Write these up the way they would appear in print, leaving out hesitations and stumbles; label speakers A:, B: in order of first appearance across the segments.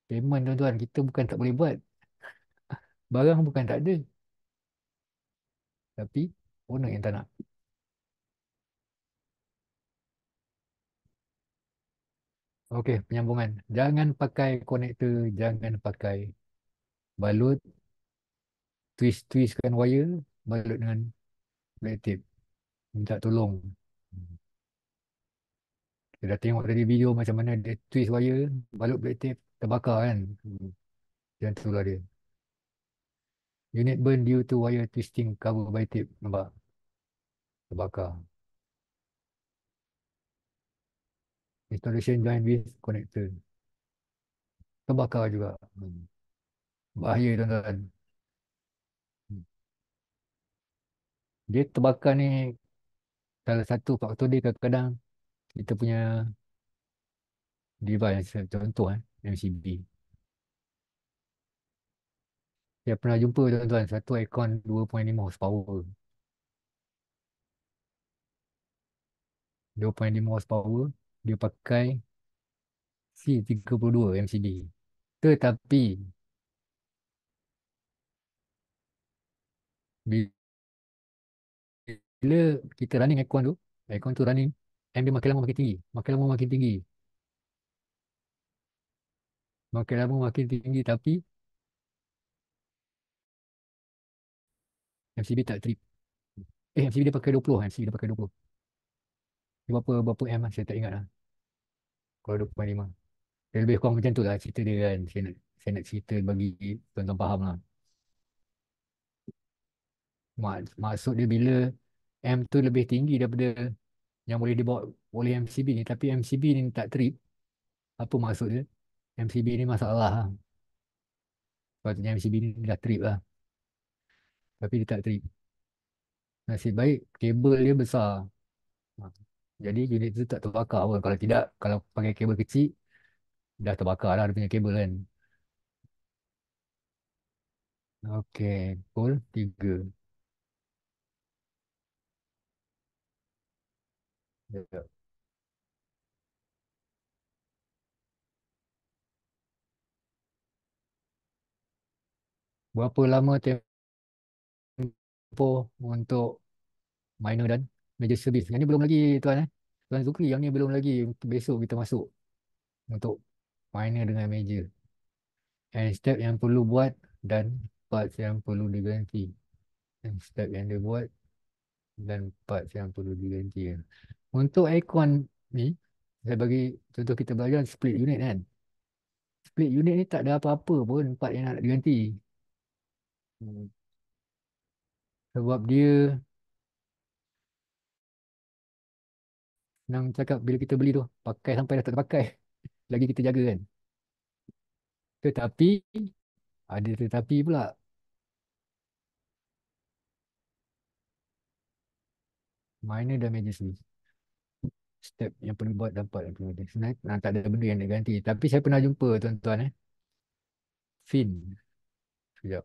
A: Payment tuan-tuan, kita bukan tak boleh buat. Barang bukan tak ada. Tapi owner yang tak nak. Okey, penyambungan. Jangan pakai konektor, jangan pakai balut, twist-twistkan wire, balut dengan black tape. Minta tolong. Kita dah tengok tadi video macam mana dia twist wire, balut black tape, terbakar kan. Yang itulah dia. Unit burn due to wire twisting cover by tape. Nampak? Terbakar. Installation joint with connector. Terbakar juga. Bahaya tuan-tuan. Hmm. Dia terbakar ni salah satu faktor dia kadang-kadang kita punya device, contoh MCB. Saya pernah jumpa tuan-tuan satu aircon 2.5 horsepower. 2.5 horsepower dia pakai C32 MCB. Tetapi bila kita running aircon tu running, M dia makin lama makin tinggi, makin lama makin tinggi, makin lama makin tinggi tapi MCB tak trip. MCB dia pakai 20, MCB dia pakai 20. Dia berapa berapa M lah, saya tak ingat lah. Kalau 2.5. Dia lebih kurang macam tu lah cerita dia kan. Saya nak cerita bagi tuan-tuan faham lah. Maksud dia bila M tu lebih tinggi daripada yang boleh dibawa oleh MCB ni. Tapi MCB ni tak trip. Apa maksud dia? MCB ni masalah lah. Sepatutnya MCB ni dah trip lah. Tapi dia tak trip. Nasib baik kabel dia besar. Ha. Jadi unit tu tak terbakar pun. Kalau tidak, kalau pakai kabel kecil, dah terbakar lah dia punya kabel kan. Okey, pukul 3. Ya. Berapa lama tempoh untuk minor dan major service? Yang ni belum lagi tuan Tuan Zukri, yang ni belum lagi. Besok kita masuk untuk minor dengan major. And step yang perlu buat dan parts yang perlu diganti. And step yang dia buat dan parts yang perlu diganti. Untuk aircon ni, saya bagi contoh kita belajar split unit kan. Split unit ni tak ada apa-apa pun part yang nak diganti. Hmm. Sebab dia senang cakap bila kita beli tu, pakai sampai dah tak terpakai. Lagi kita jaga kan. Tetapi, ada tetapi pula. Minor dan major service. Step yang perlu buat dapat yang perlu buat. Sebenarnya tak ada benda yang nak ganti. Tapi saya pernah jumpa tuan-tuan Fin. Sekejap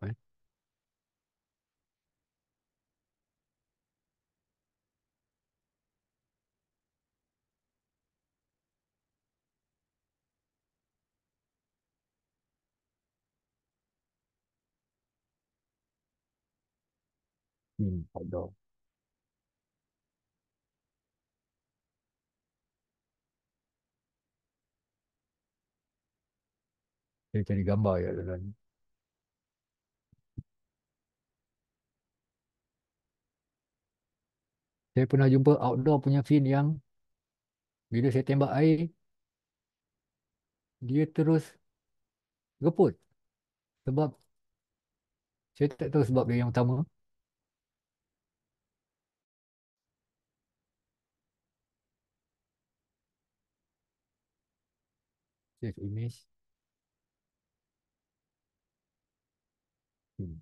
A: Fin outdoor. Saya cari gambar ya tuan-tuan. Saya pernah jumpa outdoor punya fin yang bila saya tembak air, dia terus geput. Sebab saya tak tahu sebab dia yang utama. Save image. Hmm.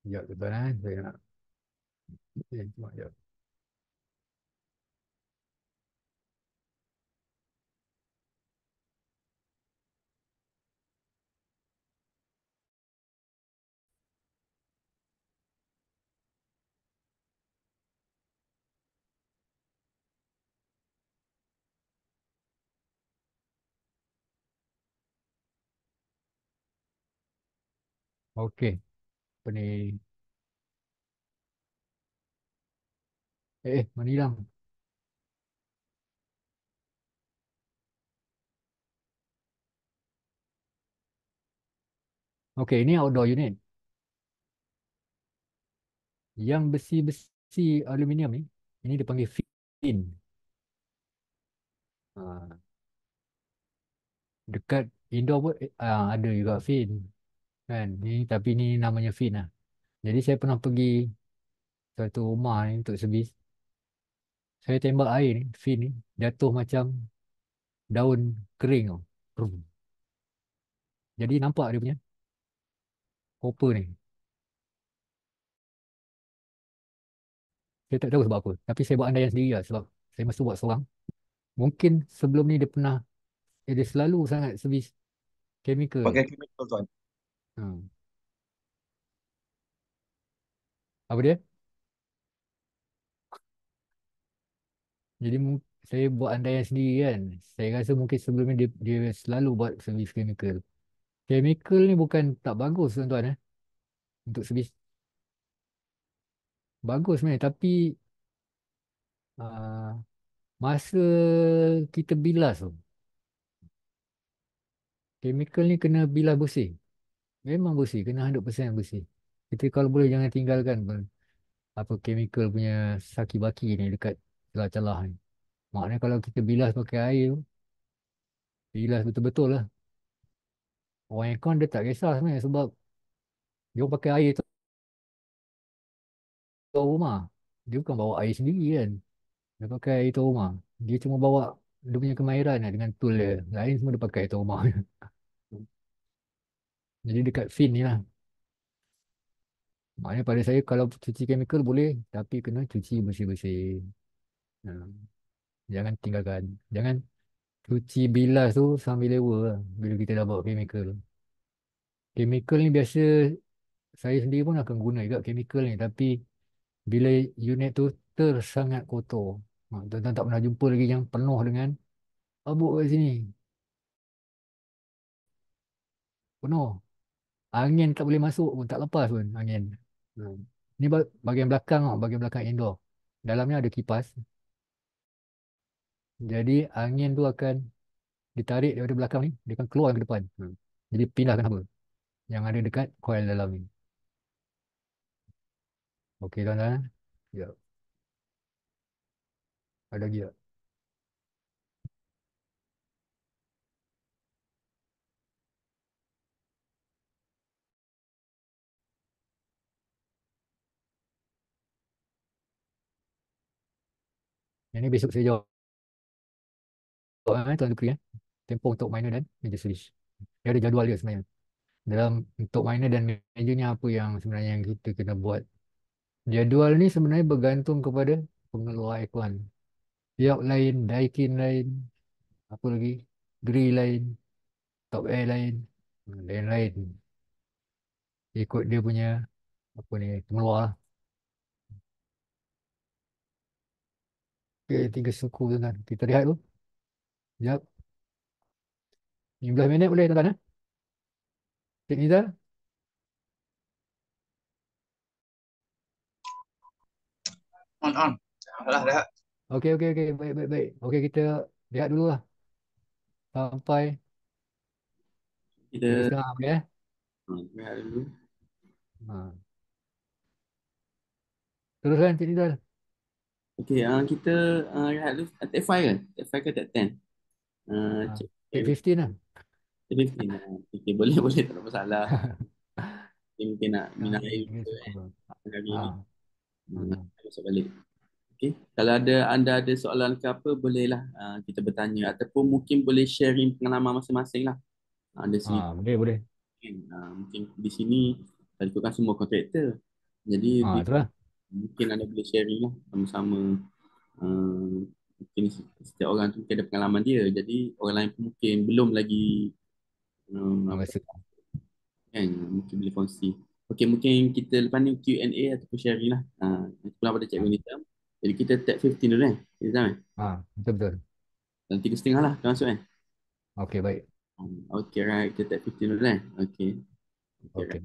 A: Sekejap tuan-tuan saya nak sekejap. Okey. Apa ni? Mana hilang? Okey, ini outdoor unit. Yang besi-besi aluminium ni, ini dipanggil fin. Ha, dekat indoor pun ada juga fin. Kan? Ni, tapi ni namanya fin lah. Jadi saya pernah pergi satu rumah ni untuk servis. Saya tembak air ni, fin ni, jatuh macam daun kering tau. Brum. Jadi nampak dia punya copper ni. Saya tak tahu sebab apa. Tapi saya buat andaian sendiri lah sebab saya mesti buat seorang. Mungkin sebelum ni dia pernah, dia selalu sangat servis chemical.
B: Pakai chemical tuan.
A: Hmm. Apa dia? Jadi saya buat andaian sendiri kan. Saya rasa mungkin sebelum ni dia selalu buat servis chemical. Chemical ni bukan tak bagus tuan-tuan untuk servis. Bagus sebenarnya tapi uh, masa kita bilas tu, chemical ni kena bilas bersih. Memang bersih, kena 100% bersih. Kita kalau boleh jangan tinggalkan apa chemical punya saki baki ni dekat celah-celah ni. Maknanya kalau kita bilas pakai air tu, bilas betul-betul lah. Orang aircon dia tak kisah sebenarnya sebab dia pakai air tu rumah. Dia bukan bawa air sendiri kan. Dia pakai air tu rumah. Dia cuma bawa dia punya kemahiran lah dengan tool dia. Lain semua dia pakai tu rumah. Jadi dekat fin ni lah. Maknanya pada saya kalau cuci chemical boleh tapi kena cuci bersih-bersih. Ha. Jangan tinggalkan. Jangan cuci bilas tu sambil lewa lah, bila kita dah bawa chemical. Chemical ni biasa saya sendiri pun akan guna juga chemical ni tapi bila unit tu tersangat kotor. Tuan-tuan tak pernah jumpa lagi yang penuh dengan abuk kat sini. Penuh. Angin tak boleh masuk pun, tak lepas pun angin. Hmm. Ni bahagian belakang tau, bahagian belakang indoor. Dalamnya ada kipas. Jadi angin tu akan ditarik daripada belakang ni, dia akan keluar ke depan. Jadi pindahkan haba yang ada dekat coil dalam ni. Okey tuan-tuan. Ya, ada lagi tak? Yang ni besok saya jawab Tuan Zukri Tempoh untuk minor dan major switch. Dia ada jadual dia sebenarnya. Dalam untuk minor dan majornya apa yang sebenarnya yang kita kena buat. Jadual ni sebenarnya bergantung kepada pengeluar aircon. Tiap lain, Daikin lain, apa lagi? Gree lain, Top Air lain, lain-lain. Ikut dia punya apa ni pengeluar lah. Okay, 3 suku tuan. Kita lihat dulu. Sekejap. 15 minit boleh tuan-tuan. Cik Nizal.
B: On. Alah dah.
A: Okey, okey, okey. Baik, baik, baik. Okey, kita lihat dulu lah. Sampai
B: Kita
A: 3:30 boleh
B: rehat dulu.
A: Ha. Teruskan Cik Nizal.
B: Okey, kita rehat dulu. Take 5 kan? Take 5 ke take 10? Cik
A: Take
B: Eric.
A: 15 lah.
B: Take 15. Okey, boleh, boleh. Tak ada masalah. Mungkin nak minum
A: Okey,
B: air
A: tiga
B: juga
A: suku.
B: hari
A: Ha.
B: ni. Nak
A: Ha.
B: masuk balik. Okey. Kalau anda ada soalan ke apa, bolehlah kita bertanya. Ataupun mungkin boleh sharing pengalaman masing-masing lah. Ada sini.
A: Boleh, boleh.
B: Mungkin di sini kita kan semua kontraktor. Jadi
A: Itulah.
B: mungkin anda boleh sharing lah sama-sama. Uh, Mungkin setiap orang tu mungkin ada pengalaman dia. Jadi orang lain pun mungkin belum lagi apa,
A: Masa.
B: kan, mungkin boleh kongsi. Okey, mungkin kita lepas ni Q&A ataupun sharing lah. Nanti pulang pada Cikgu
A: Ha.
B: Nita. Jadi kita tag 15 dulu kan? Kita tahu kan?
A: Betul-betul.
B: Dan 3:30 lah, kita masuk kan?
A: Okey, baik.
B: Okey, right. Kita tag 15 dulu kan? Okey. Okey, right.
A: Okey.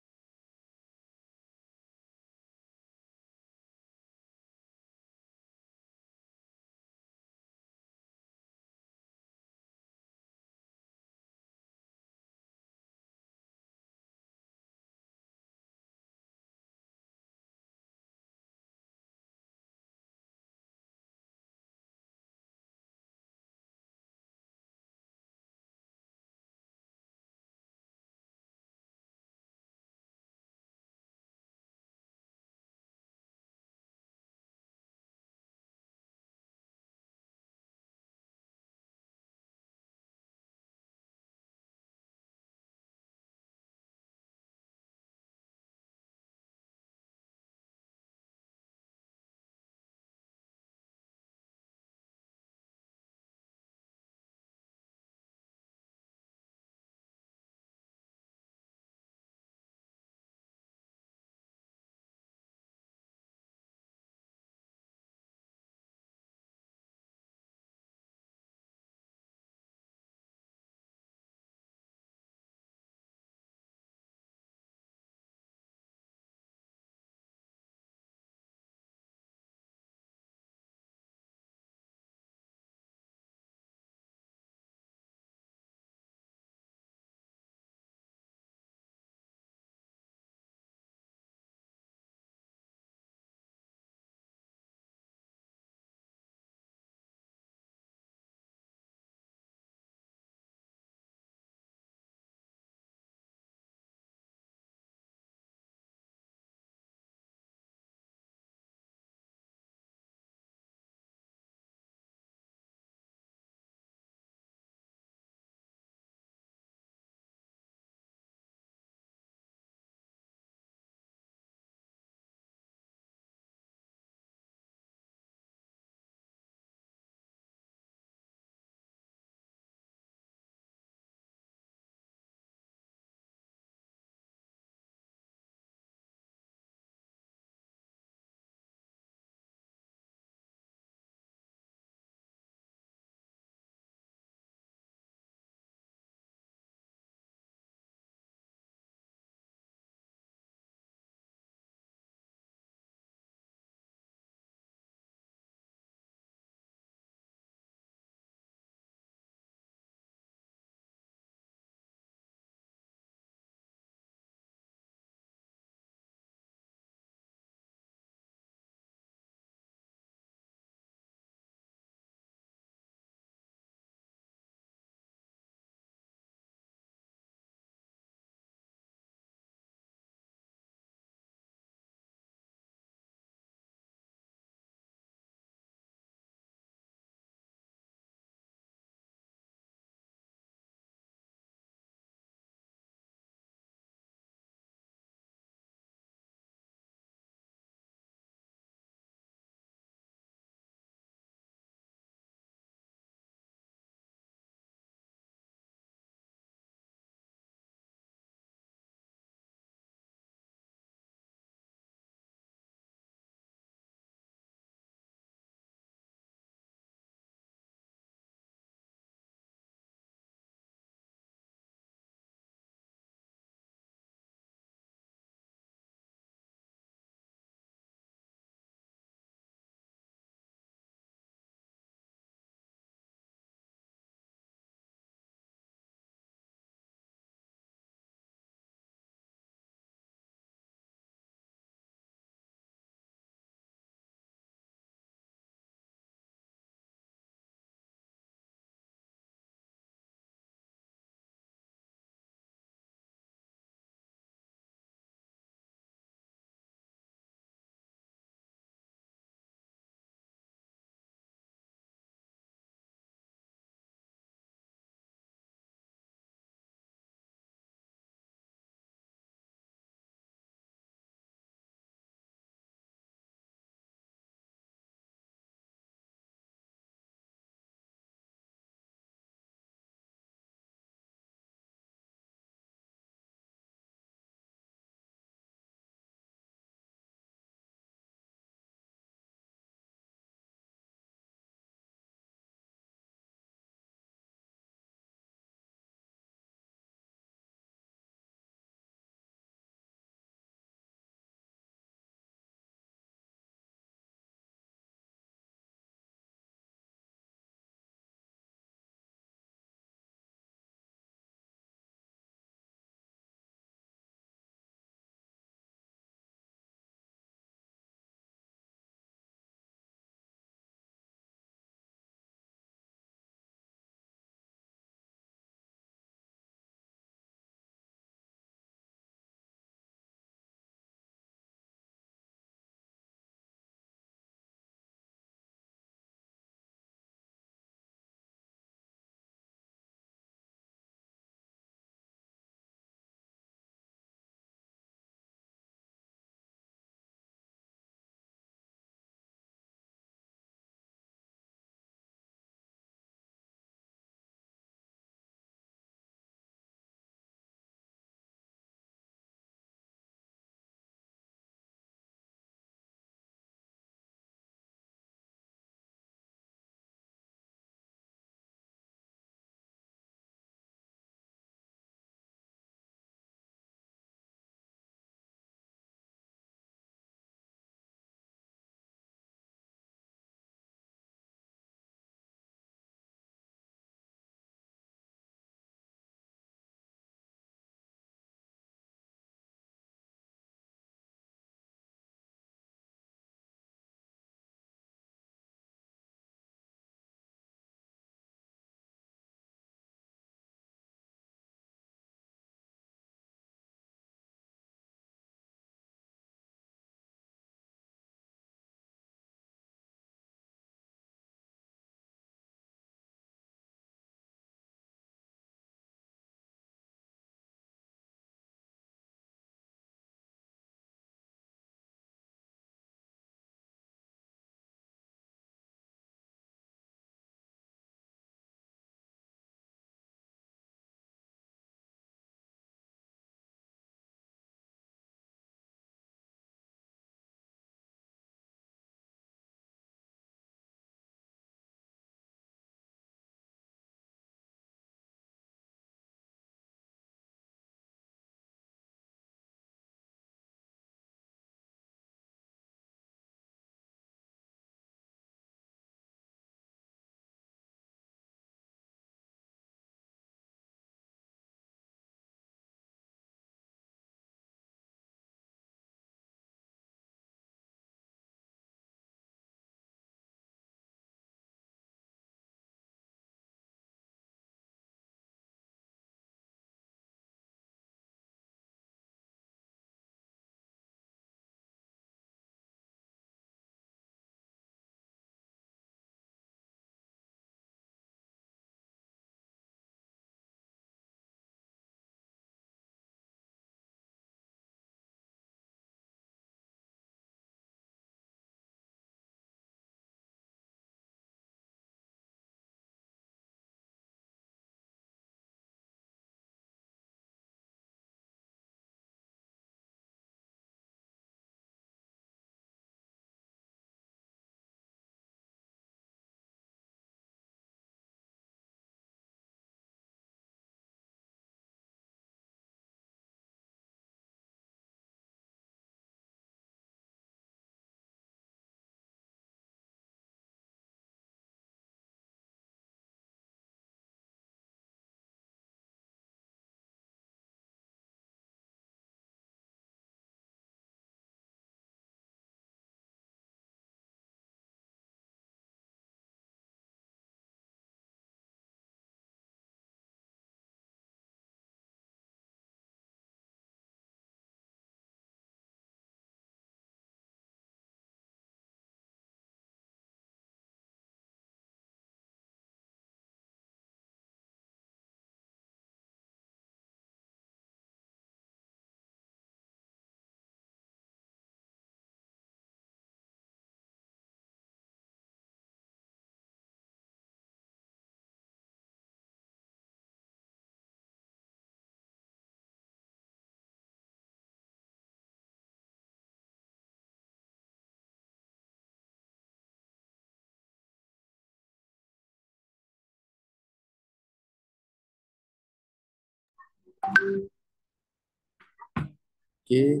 B: Okey.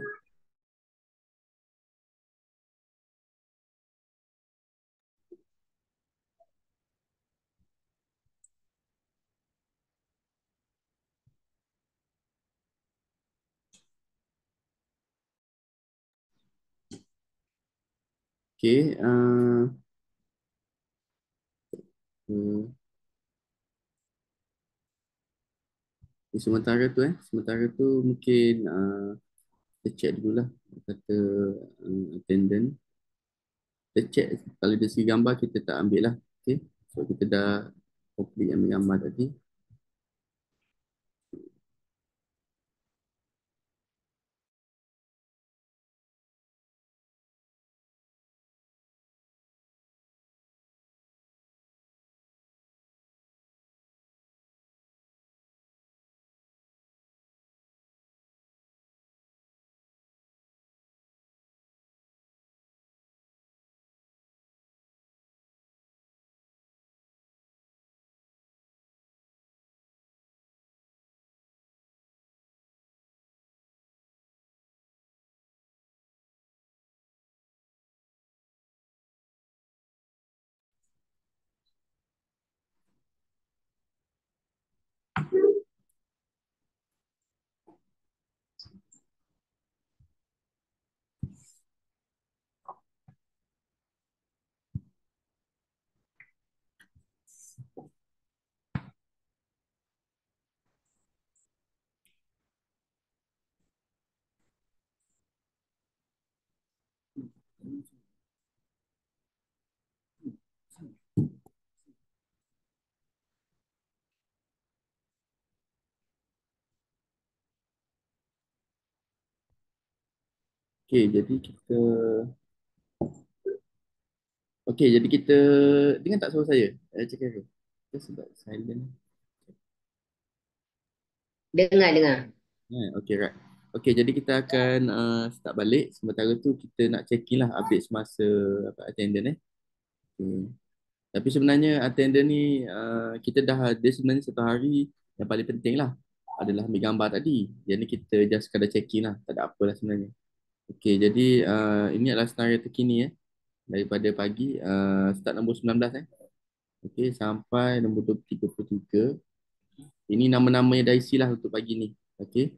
B: Okey. Hmm, sementara tu mungkin kita check dululah kata attendant. Kita check kalau dari segi gambar kita tak ambil lah. Okay. So kita dah complete ambil gambar tadi. Okay, jadi kita jadi kita dengar tak suara saya? Cakap ke? Kita sebab silent.
C: Dengar, dengar.
B: Okay, right. Okay, jadi kita akan start balik. Sementara tu kita nak check in lah update semasa attendant. Okay. Tapi sebenarnya attendant ni kita dah ada sebenarnya satu hari yang paling penting lah adalah ambil gambar tadi. Jadi kita just sekadar check in lah. Tak ada apa lah sebenarnya. Okay, jadi ini adalah senario terkini daripada pagi start nombor 19 Okay, sampai nombor 33. Ini nama-namanya dah isi lah untuk pagi ni. Okay.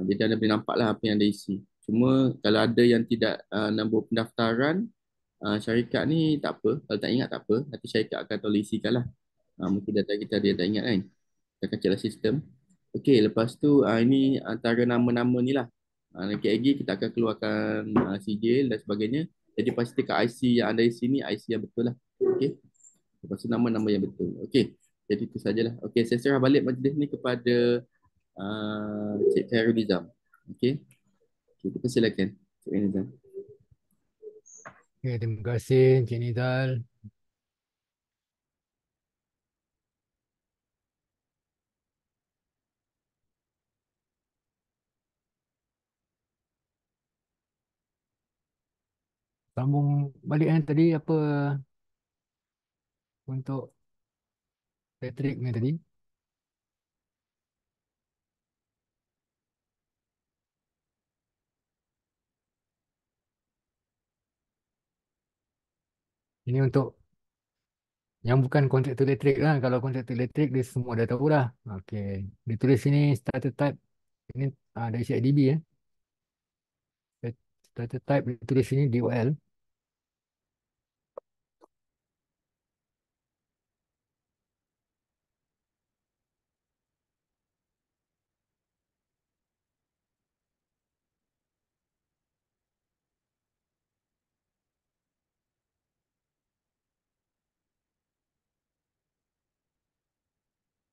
B: Jadi anda boleh nampak lah apa yang anda isi. Cuma kalau ada yang tidak nombor pendaftaran syarikat ni tak apa. Kalau tak ingat tak apa. Nanti syarikat akan tolong isikan lah. Mungkin data kita dia tak ingat kan. Kita akan cek lah sistem. Okay, lepas tu ini antara nama-nama ni lah. Nanti lagi kita akan keluarkan sijil dan sebagainya. Jadi pastikan IC yang anda isi ni IC yang betul lah. Okay. Lepas tu nama-nama yang betul. Okey. Jadi itu sajalah. Okey, saya serah balik majlis ni kepada Cik Khairul Nizam. Okey. Okay, kita silakan Cik Khairul Nizam.
A: Okay, terima kasih Encik Nizal. Sambung balik yang tadi apa untuk Patrick ni tadi. Ini untuk yang bukan kontraktor elektrik lah. Kalau kontraktor elektrik dia semua dah tahu dah. Okey. Dia tulis sini starter type. Ini dari CIDB ya. Starter type dia tulis sini DOL.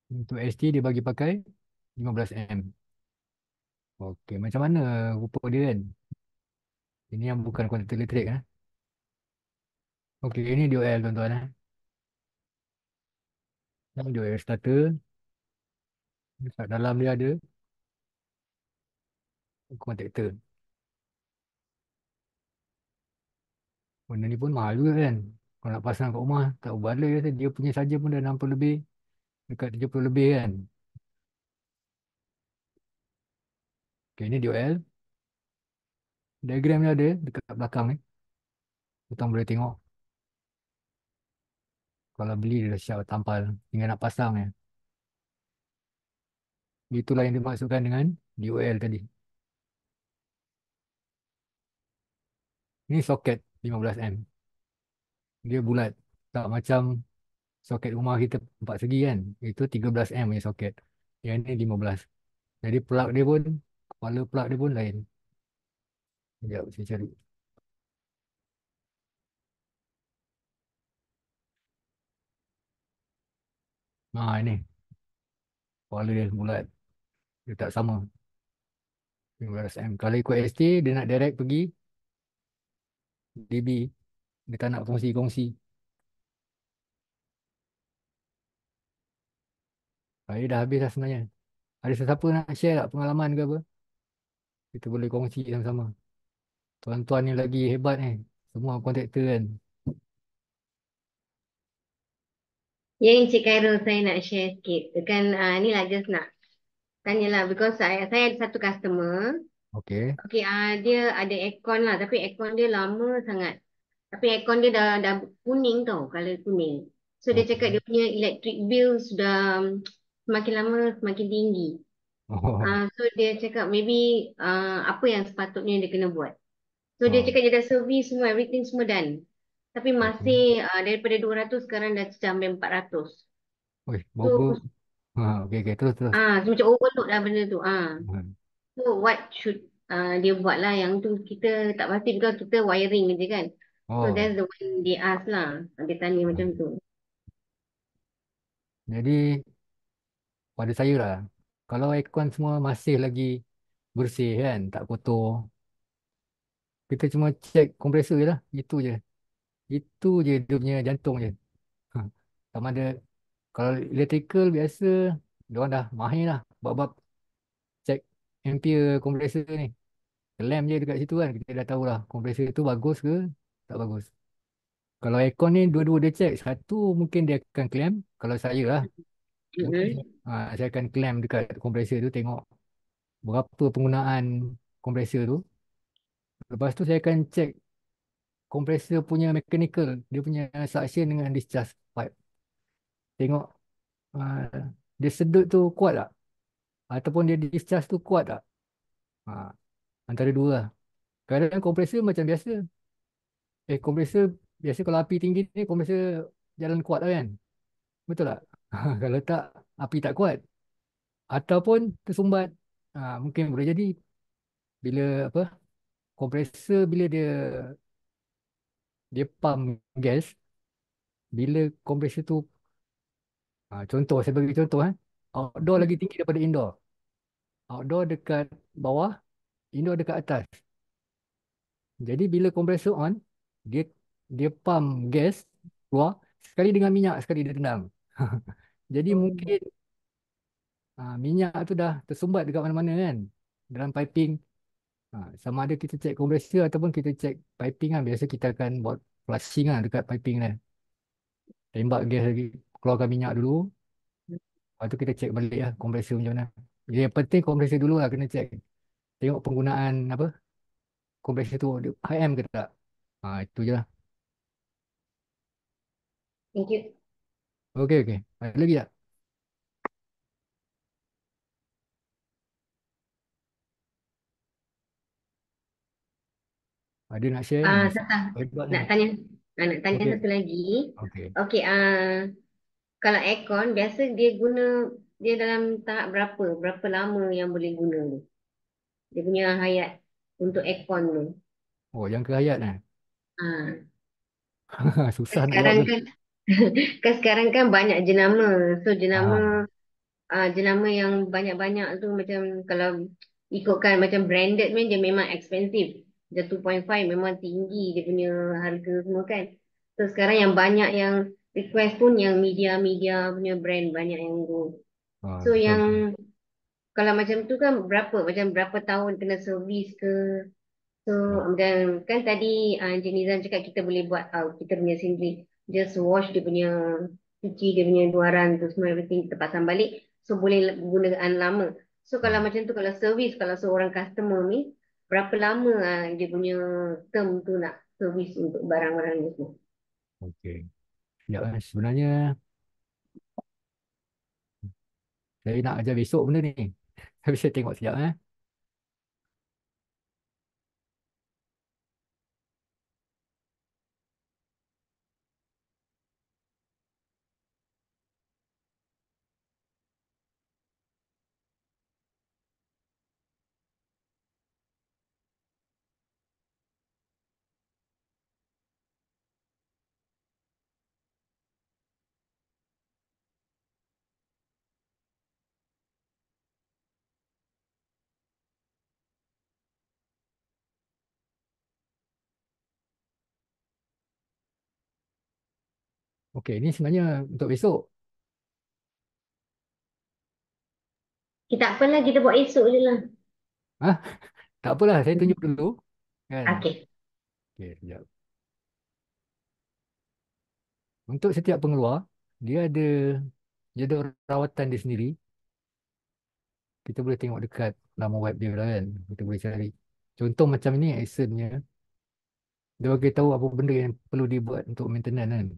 A: Untuk ST dia bagi pakai 15 M. Okey, macam mana rupa dia kan? Ini yang bukan kontraktor elektrik eh. Okey, ini DOL tuan-tuan eh. Ini DOL starter. Dekat dalam dia ada kontraktor. Benda ni pun mahal juga kan. Kalau nak pasang kat rumah, tak ubah lah. Dia punya saja pun dah 60 lebih. Dekat 70 lebih kan. Okay, ini DOL. Diagram dia ada dekat belakang ni. Hutang boleh tengok. Kalau beli dia dah siap tampal. Tinggal nak pasang ya. Itulah yang dimaksudkan dengan DOL tadi. Ini soket 15 amp. Dia bulat. Tak macam soket rumah kita 4 segi kan. Itu 13 amp punya soket. Yang ini 15. Jadi plug dia pun, kepala plug dia pun lain. Sekejap saya cari. Ini. Kepala dia bulat. Dia tak sama. 15 amp. Kalau ikut ST, dia nak direct pergi DB. Dia tak nak kongsi-kongsi. Saya dah habis dah sebenarnya. Ada sesiapa nak share tak pengalaman ke apa? Kita boleh kongsi sama-sama. Tuan-tuan ni lagi hebat ni. Semua kontraktor kan.
C: Ya, Encik Khairul, saya nak share sikit. Kan ni lah just nak tanyalah because saya ada satu customer.
A: Okey.
C: Okey, dia ada aircon lah tapi aircon dia lama sangat. Tapi aircon dia dah kuning tau, color kuning. So dia cakap
A: Okey.
C: dia punya electric bill sudah semakin lama semakin tinggi.
A: Oh.
C: So dia cakap maybe apa yang sepatutnya dia kena buat. So dia
A: Oh.
C: cakap dia dah service semua, everything semua done. Tapi
A: Okey.
C: masih daripada 200 sekarang dah sampai 400.
A: Oi,
C: So
A: bobo. Okey okey terus terus.
C: so macam overload lah benda tu.
A: Hmm.
C: So what should dia buat lah yang tu kita tak pasti because kita wiring je kan. So
A: Oh.
C: that's the one they ask lah. Dia tanya macam
A: Hmm.
C: tu.
A: Jadi pada saya lah, kalau aircon semua masih lagi bersih kan, tak kotor, kita cuma check kompresor je lah. Itu je. Itu je dia punya jantung je. Ha. Sama ada kalau electrical biasa, dia orang dah mahir lah bab-bab check ampere kompresor ni. Lem je dekat situ kan, kita dah tahu lah kompresor tu bagus ke tak bagus. Kalau aircon ni dua-dua dia check. Satu mungkin dia akan claim. Kalau saya lah, mungkin
C: Mm-mm.
A: saya akan claim dekat kompresor tu tengok berapa penggunaan kompresor tu. Lepas tu saya akan check kompresor punya mechanical, dia punya suction dengan discharge pipe. Tengok uh, dia sedut tu kuat tak? Ataupun dia discharge tu kuat tak? Uh, Antara dua lah. Kadang kompresor macam biasa. Kompresor biasa kalau api tinggi ni kompresor jalan kuat lah kan? Betul tak? Kalau tak, api tak kuat. Ataupun tersumbat. Mungkin boleh jadi bila apa kompresor bila dia pump gas, bila kompresor tu contoh saya bagi contoh outdoor lagi tinggi daripada indoor. Outdoor dekat bawah, indoor dekat atas. Jadi bila kompresor on, dia dia pump gas keluar, sekali dengan minyak, sekali dia tendang. Jadi
C: Oh,
A: mungkin minyak tu dah tersumbat dekat mana-mana kan, dalam piping. Sama ada kita cek kompresor ataupun kita cek piping kan. Biasa kita akan buat flushing lah dekat piping kan. Tembak gas lagi, keluarkan minyak dulu. Lepas tu kita cek balik lah kompresor macam mana. Jadi yang penting kompresor dulu lah kena cek. Tengok penggunaan apa kompresor tu dia HM ke tak. Itu je lah.
C: thank you.
A: Okey okey. Ada lagi tak? Ada nak share ni?
C: Sasa,
A: Hebat ni.
C: nak tanya, nak tanya
A: Okey.
C: satu lagi.
A: Okey.
C: Okey, kalau aircon biasa dia guna dia dalam tahap berapa? Berapa lama yang boleh guna tu? Dia punya hayat untuk aircon tu.
A: Oh, yang kehayat ni.
C: Ah,
A: Susah nak jawab
C: sekarang
A: ni.
C: kan kan sekarang kan banyak jenama. So jenama
A: Ah,
C: jenama yang banyak-banyak tu macam kalau ikutkan macam branded ni dia memang expensive. Dia 2.5 memang tinggi dia punya harga semua kan. So sekarang yang banyak yang request pun yang media-media punya brand banyak yang go. So
A: betul
C: yang
A: betul.
C: kalau macam tu kan berapa? Macam berapa tahun kena servis ke? So
A: Ah,
C: dan kan tadi Encik Nizam cakap kita boleh buat kita punya sendiri. Just wash dia punya cuci dia punya luaran tu semua everything kita pasang balik. So boleh gunakan lama. So kalau
A: Hmm.
C: macam tu, kalau servis, kalau seorang customer ni, berapa lama dia punya term tu nak servis untuk barang-barang ni semua?
A: Okey. Sekejap, sebenarnya saya nak ajar besok benda ni. Tapi saya tengok sekejap. Okey, ni sebenarnya untuk besok.
C: Kita tak apalah, kita buat esok je lah.
A: Ah, tak apalah, saya tunjuk dulu. Kan?
C: Okay.
A: Okey, sekejap. Untuk setiap pengeluar, dia ada jadual rawatan dia sendiri. Kita boleh tengok dekat laman web dia lah kan. Kita boleh cari. Contoh macam ni, Accentnya. Dia bagi tahu apa benda yang perlu dibuat untuk maintenance kan.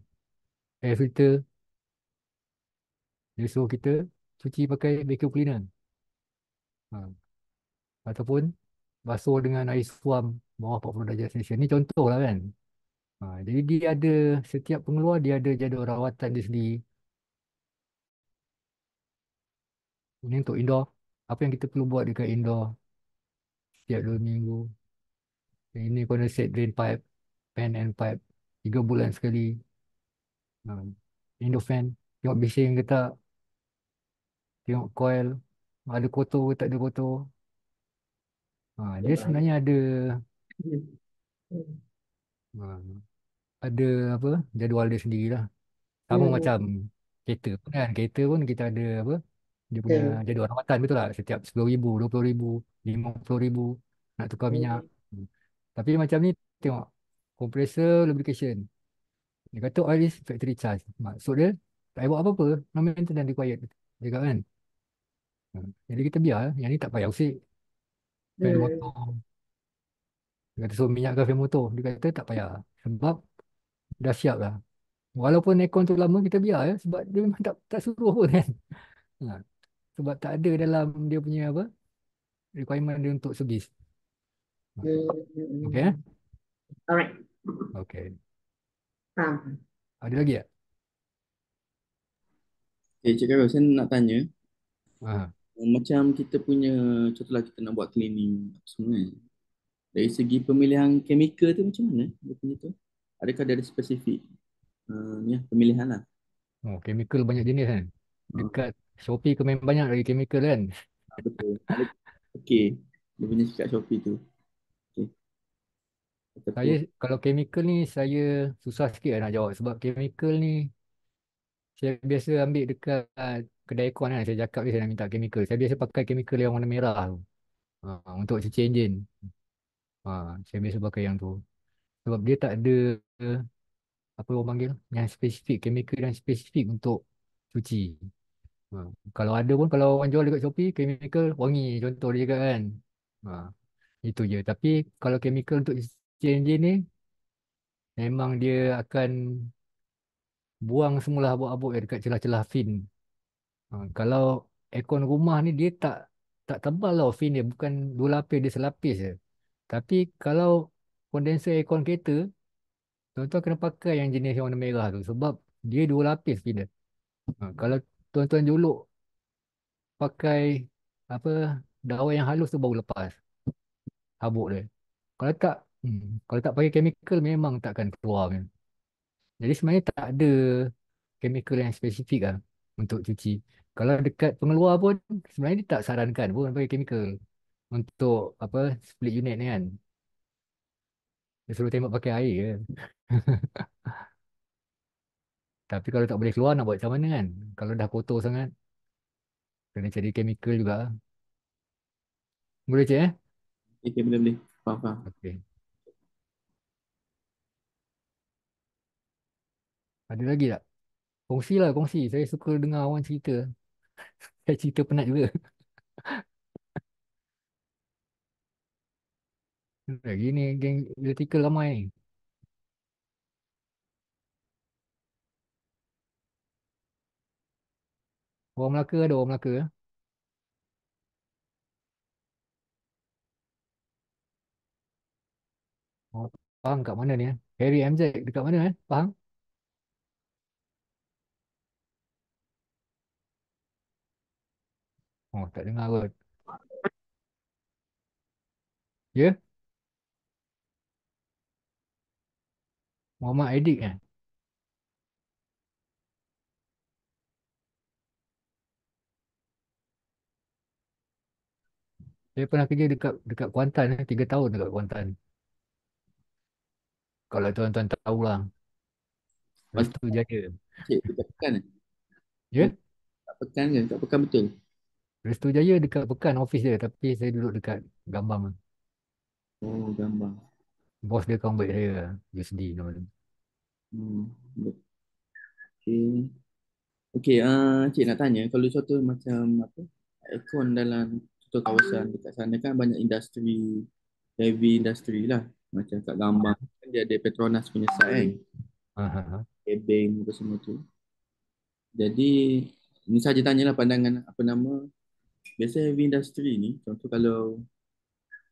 A: Air filter, dia suruh kita cuci pakai vacuum cleaner. Ha. Ataupun basuh dengan air suam bawah 40 darjah Celsius. Ni contoh lah kan. Ha. Jadi dia ada, setiap pengeluar dia ada jadual rawatan dia sendiri. Ini untuk indoor. Apa yang kita perlu buat dekat indoor setiap 2 minggu. Ini condensate drain pipe, fan and pipe. 3 bulan sekali. Ha. Indoor fan. Tengok bising ke tak. Tengok coil. Ada kotor ke tak ada kotor. Ha. Dia sebenarnya ada ha, ada apa jadual dia sendiri lah. Sama macam kereta pun kan. Kereta pun kita ada apa. Dia punya
C: Betul.
A: jadual rawatan betul lah. Setiap 10,000, 20,000, 50,000 nak tukar minyak.
C: Hmm.
A: Tapi macam ni tengok. Compressor lubrication. Dia kata oil is factory charge. Maksud dia tak payah buat apa-apa. No maintenance required. Dia kata kan. Jadi kita biar. Yang ni tak payah usik. Fan
C: Hmm.
A: motor. Dia kata suruh minyak ke fan motor. Dia kata tak payah. Sebab dah siap lah. Walaupun aircon tu lama kita biar ya. Sebab dia memang tak suruh pun kan. Ha. Sebab tak ada dalam dia punya apa. Requirement dia untuk servis. Ha. Okey eh?
C: Hmm. Alright.
A: Okey.
C: Faham.
A: Ada lagi tak?
B: Okay, Cik Karol, saya nak tanya,
A: Ha.
B: macam kita punya, contohlah kita nak buat cleaning apa semua kan. Dari segi pemilihan chemical tu macam mana? Dia punya tu? Adakah dia ada spesifik ni lah, pemilihan lah?
A: Oh, chemical banyak jenis kan.
B: Uh,
A: Dekat Shopee kau memang banyak lagi chemical kan.
B: betul. Okey, dia punya kat Shopee tu. Okey,
A: Saya
B: ataupun
A: kalau chemical ni saya susah sikit lah nak jawab. Sebab chemical ni saya biasa ambil dekat kedai aircon kan. Saya cakap dia saya nak minta chemical. Saya biasa pakai chemical yang warna merah tu. Untuk cuci enjin. Ha, saya biasa pakai yang tu. Sebab dia tak ada apa orang panggil yang spesifik, chemical yang spesifik untuk cuci. Ha, kalau ada pun kalau orang jual dekat Shopee, chemical wangi contoh dia cakap kan. Ha, itu je. Tapi kalau chemical untuk cuci enjin ni, memang dia akan buang semula habuk-habuk yang dekat celah-celah fin. Kalau aircon rumah ni dia tak tebal tau fin dia. Bukan 2 lapis, dia selapis je. Tapi kalau kondenser aircon kereta, tuan-tuan kena pakai yang jenis yang warna merah tu. Sebab dia 2 lapis fin dia. Kalau tuan-tuan juluk pakai apa daun yang halus tu baru lepas habuk dia. Kalau tak, kalau tak pakai chemical memang takkan keluar punya. Jadi sebenarnya tak ada chemical yang spesifik lah untuk cuci. Kalau dekat pengeluar pun sebenarnya dia tak sarankan pun pakai chemical untuk apa split unit ni kan. Dia suruh tembak pakai air je. Tapi kalau tak boleh keluar nak buat macam mana kan? Kalau dah kotor sangat kena cari chemical juga. Boleh cek eh?
B: okey, boleh-boleh. Faham, faham.
A: Okey. Ada lagi tak? Kongsi lah kongsi. Saya suka dengar orang cerita. Saya cerita penat juga. Lagi ni geng electrical ramai ni. Orang Melaka ada orang Melaka. Oh, faham kat mana ni? Harry MZ dekat mana Faham? Oh, tak dengar kot. Ya? Muhammad Aidik eh? Saya pernah kerja dekat dekat Kuantan 3 tahun dekat Kuantan. Kalau tuan-tuan tahu lah.
B: Kuantan,
A: Restu Jaya.
B: cik, dekat Pekan eh?
A: Ya?
B: Dekat Pekan kan? Dekat Pekan betul?
A: Restu Jaya dekat Pekan office dia. Tapi saya duduk dekat Gambang.
B: Oh, gambar.
A: Bos dia kawan baik saya. USD nama dia.
B: Hmm. Okay. Okay, cik nak tanya, kalau contoh macam apa, aircon dalam contoh kawasan dekat sana kan banyak industri, heavy industri lah. Macam kat Gambang, kan dia ada Petronas punya site kan,
A: Ha, ha, ha.
B: Ebeng apa semua tu. Jadi, ini saja tanyalah pandangan apa nama, biasa heavy industri ni, contoh kalau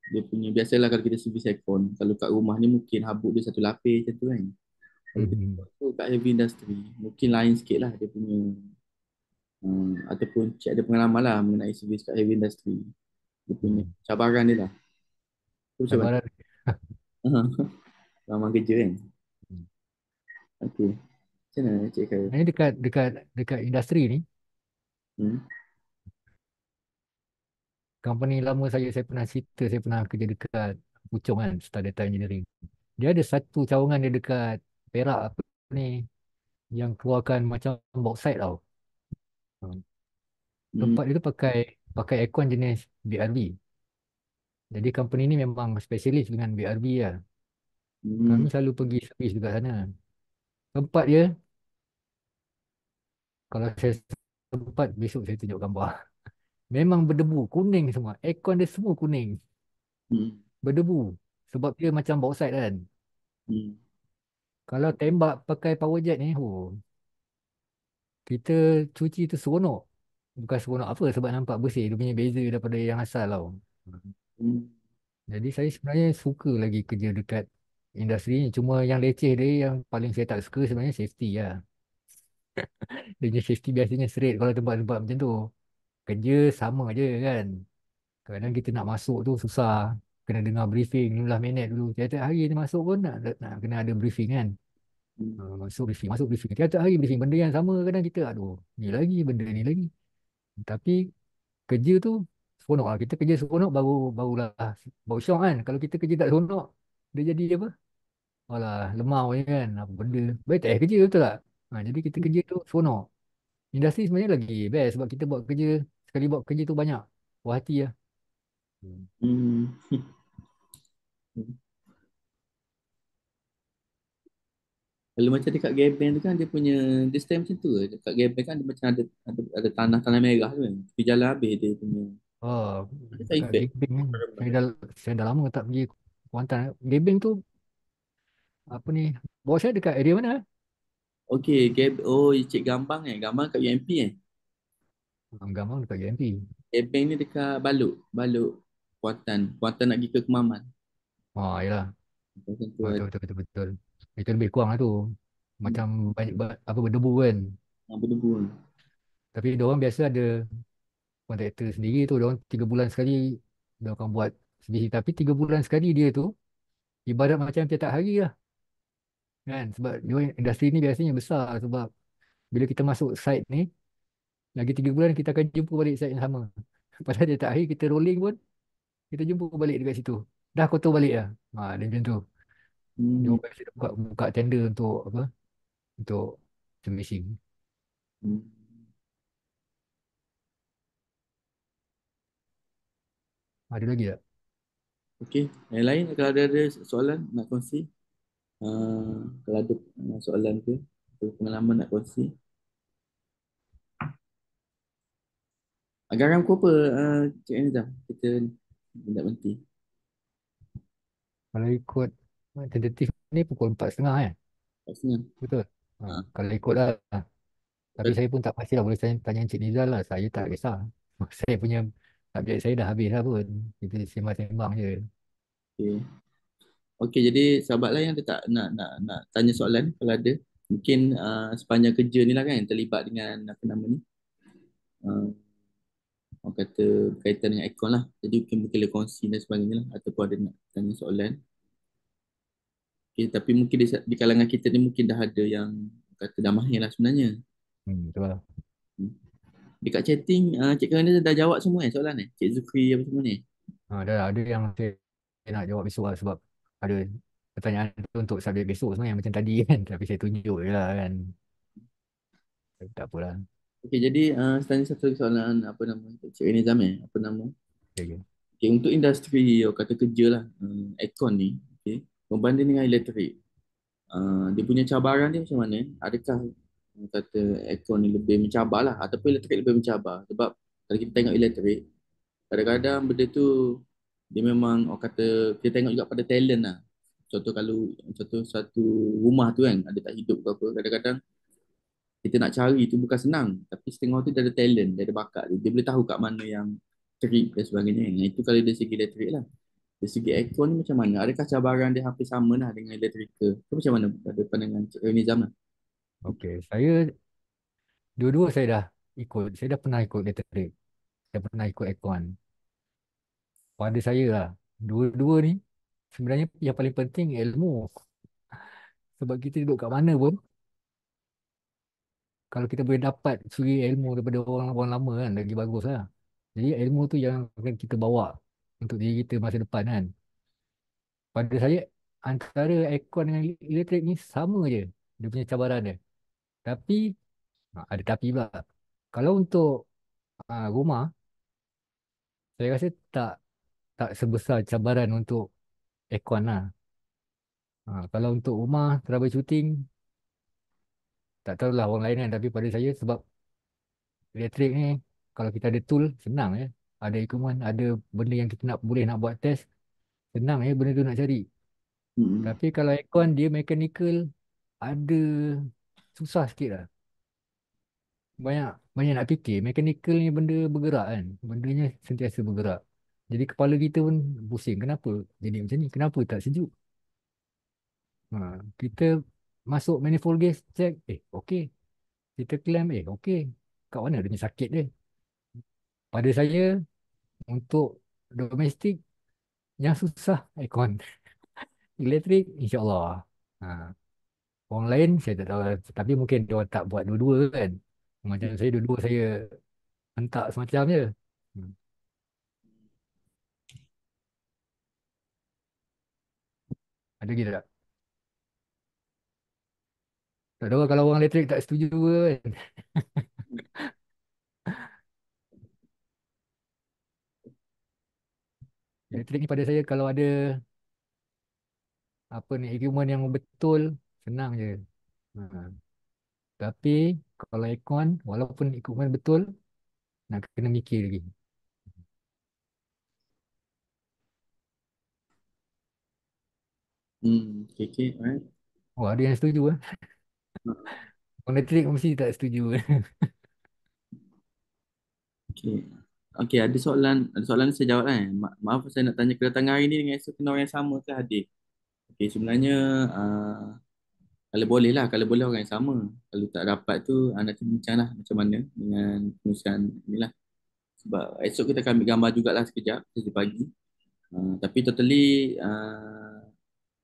B: dia punya, biasalah kalau kita servis aircon, kalau kat rumah ni mungkin habuk dia satu lapis macam tu kan. Kalau kita
A: Mhm.
B: contoh kat heavy industry, mungkin lain sikit lah dia punya ataupun cik ada pengalaman lah mengenai servis kat heavy industry. Dia punya
A: Mhm.
B: cabaran dia lah. Tu macam mana?
A: Cabaran.
B: Lama kerja kan?
A: Hmm.
B: Okey. Macam mana cik kata?
A: Ini dekat dekat dekat industri ni,
B: Hmm?
A: company lama saya pernah cerita, saya pernah kerja dekat Puchong kan, Star Data Engineering. Dia ada satu cawangan dia dekat Perak apa ni, yang keluarkan macam bauxite tau. Hmm.
B: Hmm.
A: Tempat dia tu pakai pakai aircon jenis BRB. Jadi company ni memang spesialis dengan BRB lah.
B: Hmm.
A: Kami selalu pergi servis dekat sana. Tempat dia, kalau saya sempat besok saya tunjuk gambar. Memang berdebu, kuning semua. Aircon dia semua kuning,
B: Hmm.
A: berdebu. Sebab dia macam bauxite kan.
B: Hmm.
A: Kalau tembak pakai power jet ni, oh, kita cuci tu seronok. Bukan seronok apa sebab nampak bersih. Dia punya beza daripada yang asal tau.
B: Hmm.
A: Jadi saya sebenarnya suka lagi kerja dekat industri ni. Cuma yang leceh dia yang paling saya tak suka sebenarnya safety lah. Dia punya safety biasanya straight kalau tempat-tempat macam tu. Kerja sama je kan. Kadang kita nak masuk tu susah. Kena dengar briefing 15 minit dulu. Tiap-tiap hari ni masuk pun nak kena ada briefing kan.
B: Hmm.
A: Masuk briefing. Tiap-tiap hari briefing. Benda yang sama kadang kita aduh. Ni lagi, benda ni lagi. Tapi kerja tu seronok lah. Kita kerja seronok barulah baru syok kan. Kalau kita kerja tak seronok, dia jadi apa? Alah, lemau je kan. Apa benda. Baik tak kerja betul tak? Jadi kita kerja tu seronok. Industri sebenarnya lagi best sebab kita buat kerja, sekali buat kerja tu banyak. Puas hati lah. Hmm.
B: Hmm. Kalau macam dekat Gebeng tu kan dia punya, dia stand macam tu ke? Dekat Gebeng kan dia macam ada tanah-tanah merah tu kan. Tepi jalan habis dia punya.
A: Oh,
B: Ada tak
A: dekat
B: effect?
A: Gebeng kan. Saya dah lama tak pergi Kuantan. Gebeng tu apa ni? Bawah saya dekat area mana?
B: Okey, oh Cik Gambang Gambang kat UMP
A: Gampang dekat JMP.
B: Gebeng ni dekat Baluk, Baluk Kuantan. Kuantan nak pergi ke Kemaman.
A: Oh, yalah.
B: Macam tu
A: Oh,
B: ada.
A: betul. Itu lebih kurang lah tu. Macam banyak apa berdebu kan.
B: Berdebu kan.
A: Tapi dia orang biasa ada kontraktor sendiri tu. Dia orang 3 bulan sekali dia akan buat sendiri. Tapi 3 bulan sekali dia tu ibarat macam tiap-tiap hari lah. Kan? Sebab dia orang industri ni biasanya besar. Sebab bila kita masuk site ni, lagi 3 bulan kita akan jumpa balik site yang sama. Padahal tiap-tiap hari kita rolling pun, kita jumpa balik dekat situ. Dah kotor balik lah. Dia macam tu. Dia
B: Hmm.
A: orang biasa buka tender untuk apa? Untuk servicing.
B: Hmm.
A: Ada lagi tak?
B: Okey, yang lain kalau ada soalan nak kongsi, kalau ada soalan ke, atau pengalaman nak kongsi. Garam ku apa, Cik Anita? Kita tidak berhenti.
A: Kalau ikut tentatif ni pukul 4.30 ya.
B: Pastinya.
A: Betul.
B: Ha.
A: Kalau ikut lah. Tapi saya pun tak pastilah, boleh tanya Encik Nizal lah. Saya tak kisah. Saya punya subjek saya dah habis lah pun. Kita sembang-sembang je.
B: Okay. Okey, jadi sahabat lain ada tak nak tanya soalan kalau ada? Mungkin sepanjang kerja ni lah kan terlibat dengan apa nama ni? Uh, Orang kata berkaitan dengan aircon lah. Jadi mungkin boleh kongsi dan sebagainya lah. Ataupun ada nak tanya soalan. Okay, tapi mungkin di kalangan kita ni mungkin dah ada yang kata dah mahir lah sebenarnya.
A: Betul lah.
B: Hmm. Dekat chatting, Cik Karina dah jawab semua soalan ni? Cik Zukri apa semua ni?
A: Dah ada yang saya nak jawab besok lah, sebab ada pertanyaan tu untuk subjek besok sebenarnya macam tadi kan. Tapi saya tunjuk je lah kan. Tak apalah.
B: Okey, jadi tanya satu soalan apa nama Cik Nizam apa nama?
A: Okay, okay.
B: Okay, untuk industri orang kata kerja lah, aircon ni, okay, berbanding dengan elektrik, dia punya cabaran dia macam mana? Adakah orang kata aircon ni lebih mencabar lah ataupun elektrik lebih mencabar? Sebab kalau kita tengok elektrik, kadang-kadang benda tu dia memang orang kata kita tengok juga pada talent lah. Contoh kalau contoh satu rumah tu kan ada tak hidup ke apa, kadang-kadang kita nak cari tu bukan senang, tapi setengah tu dia ada talent, dia ada bakat dia boleh tahu kat mana yang terik dan sebagainya. Yang itu kalau dari segi elektrik lah. Dari segi aircon ni macam mana? Adakah cabaran dia hampir sama lah dengan elektrikal? Itu macam mana pada pandangan Cik Nizam lah?
A: Okey, saya dua-dua saya dah ikut. Saya dah pernah ikut elektrik. Saya pernah ikut aircon. Pada saya lah, dua-dua ni sebenarnya yang paling penting ilmu. Sebab kita duduk kat mana pun, kalau kita boleh dapat suri ilmu daripada orang-orang lama kan, lagi bagus lah. Jadi ilmu tu yang akan kita bawa untuk diri kita masa depan kan. Pada saya, antara aircon dengan elektrik ni sama je. Dia punya cabaran dia. Tapi, ada tapi pula. Kalau untuk rumah, saya rasa tak tak sebesar cabaran untuk aircon lah. Kalau untuk rumah, troubleshooting, tak tahulah orang lain kan. Tapi pada saya, sebab elektrik ni, kalau kita ada tool, senang ya. Ada equipment, ada benda yang kita boleh nak buat test, senang ya benda tu nak cari.
B: Hmm.
A: Tapi kalau aircon dia mechanical, ada susah sikit lah. Banyak banyak nak fikir. Mechanical ni benda bergerak kan. Bendanya sentiasa bergerak. Jadi kepala kita pun pusing. Kenapa jadi macam ni? Kenapa tak sejuk? Kita masuk manifold gas, check. Okey. Kita clamp, okey. Kat mana dia punya sakit dia? Pada saya, untuk domestik, yang susah aircon. Elektrik, insyaAllah. Ha. Orang lain, saya tak tahu. Tapi mungkin dia orang tak buat dua-dua kan. Macam saya, dua-dua saya hentak semacam je. Hmm. Ada lagi tak? Tak tahu lah kalau orang elektrik tak setuju ke kan. Elektrik ni pada saya kalau ada apa ni equipment yang betul, senang je. Ha. Tapi kalau aircon, walaupun equipment betul, nak kena mikir lagi.
B: Okay, okay, alright.
A: Oh, ada yang setuju eh. Orang elektrik mesti tak setuju.
B: Okay. Okay, ada soalan saya jawab kan. Maaf saya nak tanya kedatangan hari ni dengan esok kena orang yang sama ke hadir? Okay, sebenarnya kalau boleh lah, kalau boleh orang yang sama. Kalau tak dapat tu nanti bincang lah macam mana dengan pengurusan inilah. Sebab esok kita akan ambil gambar jugalah sekejap, sesi pagi. Tapi totally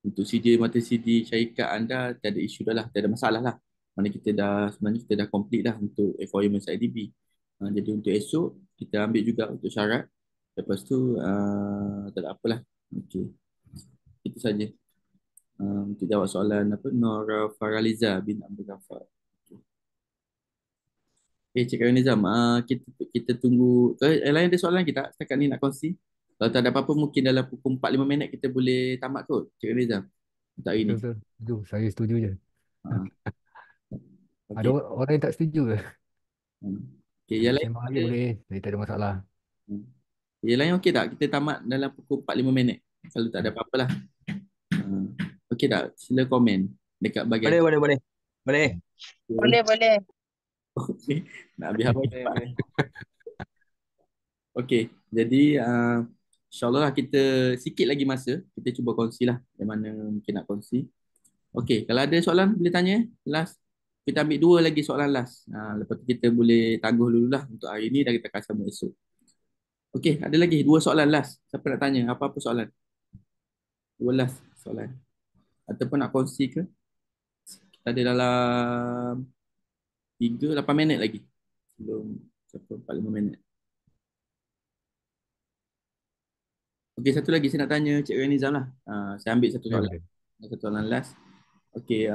B: untuk CD mata CD syarikat anda tiada isu dah lah, tiada masalah lah. Mana kita dah sebenarnya kita dah complete lah untuk FOIMS IDB. Jadi untuk esok kita ambil juga untuk syarat. Lepas tu tak ada apalah. Okey. Itu saja. Untuk jawab soalan apa Nora Faraliza bin Abdul Ghaffar. Okay, Cik Karim Nizam, kita tunggu. Yang lain ada soalan kita setakat ni nak kongsi? Kalau tak ada apa-apa mungkin dalam pukul 4-5 minit kita boleh tamat kot, Cik Karim Nizam. Untuk hari ni.
A: Betul-betul. Setuju. Saya setuju je.
B: Ah,
A: Ada
B: Okey.
A: orang yang tak setuju ke?
B: Hmm. Okey, yang
A: Nak
B: lain
A: sembang lagi
B: kita,
A: boleh. Saya tak ada masalah.
B: yang lain okey tak? Kita tamat dalam pukul 4-5 minit. Kalau tak ada
A: Hmm.
B: apa-apa lah. Okey tak? Sila komen dekat bahagian
D: Boleh, boleh, boleh. Boleh.
E: Boleh, boleh.
B: okey. Nak habis apa
D: Boleh,
B: cepat.
D: boleh.
B: Okey, jadi insyaAllah lah kita sikit lagi masa, kita cuba kongsi lah yang mana mungkin nak kongsi. Okey, kalau ada soalan boleh tanya. Last, kita ambil 2 lagi soalan last. Lepas tu kita boleh tangguh dulu lah untuk hari ni dan kita akan sambung esok. Okey, ada lagi 2 soalan last. Siapa nak tanya? Apa-apa soalan? 2 last soalan. Ataupun nak kongsi ke? Kita ada dalam 8 minit lagi. Sebelum 45 minit. Okey, satu lagi saya nak tanya Cik Renizam lah. Saya ambil satu
A: Boleh,
B: soalan.
A: boleh.
B: Satu soalan last. Okey,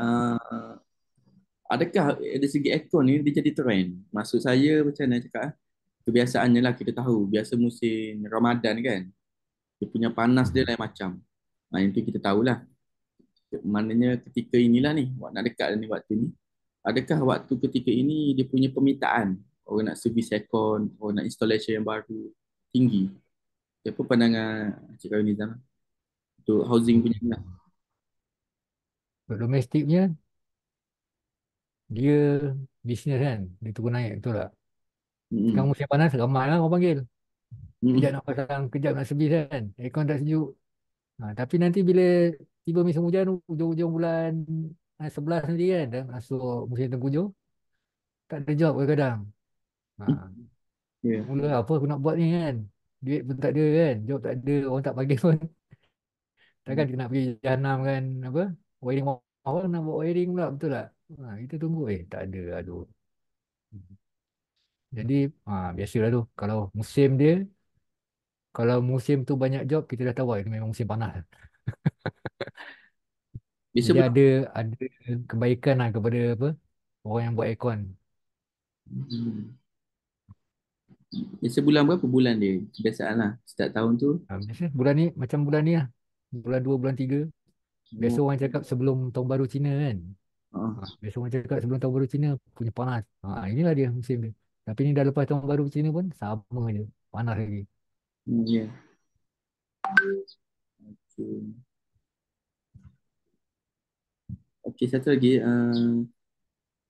B: adakah dari segi aircon ni dia jadi trend? Maksud saya macam mana cakap? Kebiasaannya lah kita tahu. Biasa musim Ramadan kan. Dia punya panas dia lain macam. Itu kita tahulah. Maknanya ketika inilah ni, nak dekat ni waktu ni. Adakah waktu ketika ini dia punya permintaan orang nak servis aircon, orang nak installation yang baru tinggi? Apa pandangan Cik Khairul Nizam untuk housing punya ni lah?
A: Untuk domestik punya, dia bisnes kan. Dia turun naik, betul tak? Sekarang
B: Mm-mm.
A: musim panas, ramai lah orang panggil. Kejap
B: Mm-mm.
A: nak pasang, kejap nak servis kan. Aircon tak sejuk. Tapi nanti bila tiba musim hujan, hujung-hujung bulan 11 nanti kan, dah masuk musim tengkujuh, tak ada job kadang-kadang. Ha,
B: Ya.
A: mula apa aku nak buat ni kan. Duit pun tak ada kan. Job tak ada, orang tak panggil pun. Takkan kita nak pergi jahanam kan, apa, wiring orang nak buat wiring pula, betul tak? Kita tunggu, tak ada, aduh. Jadi biasalah tu. Kalau musim tu banyak job, kita dah tahu itu memang musim panas.
B: Biasa
A: Jadi
B: bulan,
A: ada kebaikan lah kepada apa, orang yang buat aircon.
B: hmm. Biasa bulan berapa bulan dia? Kebiasaan lah. Setiap tahun tu.
A: Biasa bulan ni macam bulan ni lah. Bulan 2 bulan 3. Biasa
B: Oh,
A: orang cakap sebelum tahun baru Cina kan.
B: ah.
A: Biasa orang cakap sebelum tahun baru Cina punya panas. Inilah dia musim dia. Tapi ni dah lepas tahun baru Cina pun sama je. Panas lagi.
B: Ya. Okay. Okey, satu lagi.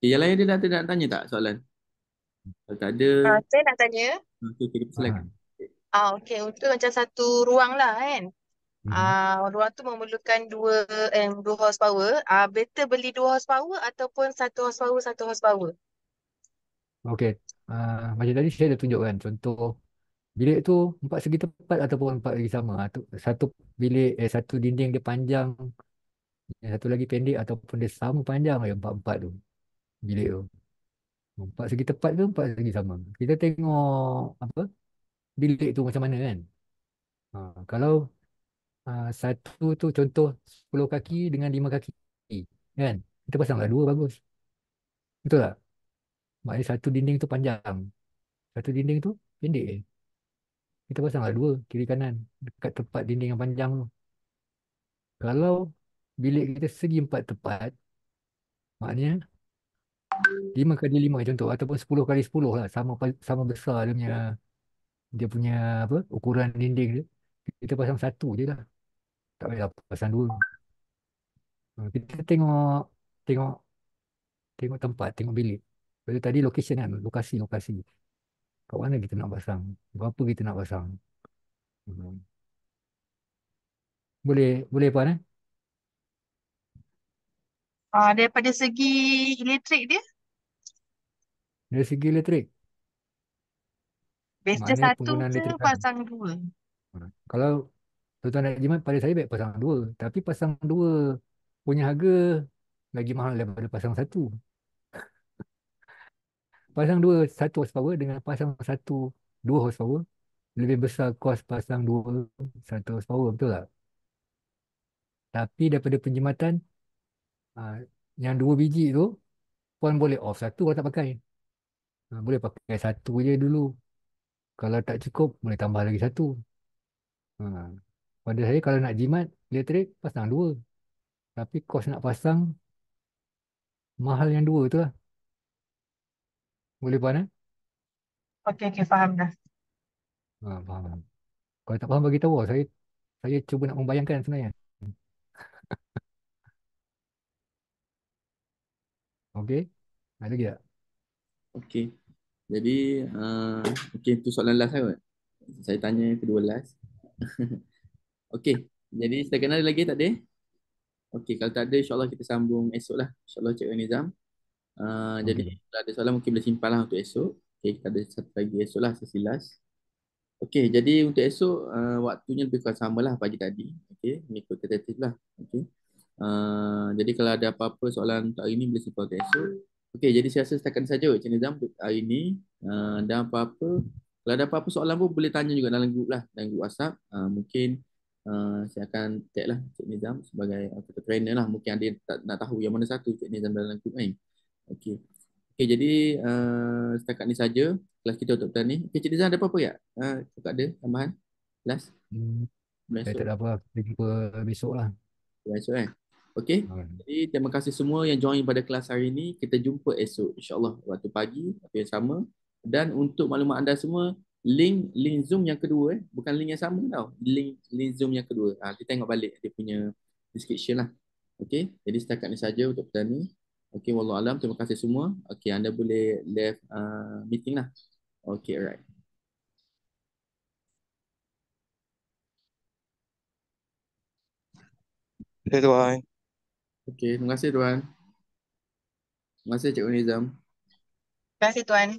B: Yang lain ada nak tanya tak soalan? Kalau tak ada,
E: Saya nak tanya.
B: okey, kita
A: Ha.
B: silakan.
E: Okey, untuk macam satu ruang lah kan.
A: Mhm.
E: Ruang tu memerlukan dua horsepower. Better beli 2 horsepower ataupun 1 horsepower, 1 horsepower.
A: Okey. Macam tadi saya dah tunjukkan contoh bilik tu 4 segi tepat ataupun 4 segi sama. Satu bilik, satu dinding dia panjang, yang satu lagi pendek ataupun dia sama panjang je empat-empat tu bilik tu. 4 segi tepat ke 4 segi sama. Kita tengok apa bilik tu macam mana kan. Kalau satu tu contoh 10 kaki dengan 5 kaki kan. Kita pasanglah dua bagus. Betul tak? Maknanya satu dinding tu panjang. Satu dinding tu pendek je. Kita pasanglah dua kiri kanan dekat tempat dinding yang panjang tu. Kalau bilik kita segi empat tepat, maknanya 5 kali 5 contoh ataupun 10 kali 10 lah, sama besar dia punya apa ukuran dinding dia. Kita pasang satu je lah. Tak payah pasang dua. Kita tengok tengok tengok tempat, tengok bilik. Lepas tadi location kan, lokasi. Kat mana kita nak pasang? Berapa kita nak pasang? Hmm. Boleh Puan eh?
E: Daripada segi elektrik dia,
A: Dari segi elektrik,
E: better
A: maknanya
E: satu
A: penggunaan
E: ke
A: elektrik kan.
E: pasang dua?
A: Kalau tuan-tuan nak jimat pada saya baik pasang dua. Tapi pasang dua punya harga lagi mahal daripada pasang satu. Pasang dua 1 horsepower dengan pasang satu 2 horsepower lebih besar kos pasang dua 1 horsepower, betul tak? Tapi daripada penjimatan ah, yang dua biji tu puan boleh off satu kalau tak pakai. Boleh pakai satu je dulu. Kalau tak cukup boleh tambah lagi satu. Ha. Pada saya kalau nak jimat elektrik pasang dua. Tapi kos nak pasang mahal yang dua tu lah. Boleh puan eh?
E: Okey, okey, faham dah.
A: Faham. Kalau tak faham bagi tahu. Saya cuba nak membayangkan sebenarnya. Okey. Ada lagi tak?
B: Okey. Jadi, okey, itu soalan last kan? Saya tanya kedua last. Okey. Jadi, setakat ni ada lagi tak ada? Okey, kalau tak ada, insyaAllah kita sambung esok lah. InsyaAllah Cikgu Nizam. Jadi,
A: Okey.
B: kalau ada soalan mungkin boleh simpan lah untuk esok. Okey, kita ada satu lagi esok lah, sesi last. Okey, jadi untuk esok, waktunya lebih kurang sama lah pagi tadi. Okey, mengikut tentatif lah. Okey. Jadi kalau ada apa-apa soalan untuk hari ini boleh simpan untuk esok. Okey, jadi saya rasa setakat ini saja Cik Nizam untuk hari ini. Dan apa-apa, kalau ada apa-apa soalan pun boleh tanya juga dalam grup lah, dalam grup WhatsApp. Mungkin saya akan tag lah Cik Nizam sebagai trainer lah. Mungkin ada yang tak nak tahu yang mana satu Cik Nizam dalam grup ni. Okey. Okey, jadi setakat ni saja kelas kita untuk petang ni. Okey, Cik Nizam ada apa-apa tak? Cakap ada tambahan? Last?
A: Hmm, saya
B: Besok.
A: tak ada apa. Kita jumpa besok lah.
B: Esok kan? Okey.
A: Hmm.
B: Jadi terima kasih semua yang join pada kelas hari ini. Kita jumpa esok insya-Allah waktu pagi waktu yang sama. Dan untuk maklumat anda semua, link Zoom yang kedua bukan link yang sama tau. Link Zoom yang kedua. Kita tengok balik dia punya description lah. Okey. Jadi setakat ni saja untuk petang ni. Okey, wallahu alam. Terima kasih semua. Okey, anda boleh left meeting lah. Okey, alright.
D: Ya tuan.
B: Okey, terima kasih tuan. Terima kasih Cikgu Nizam.
E: Terima kasih Tuan.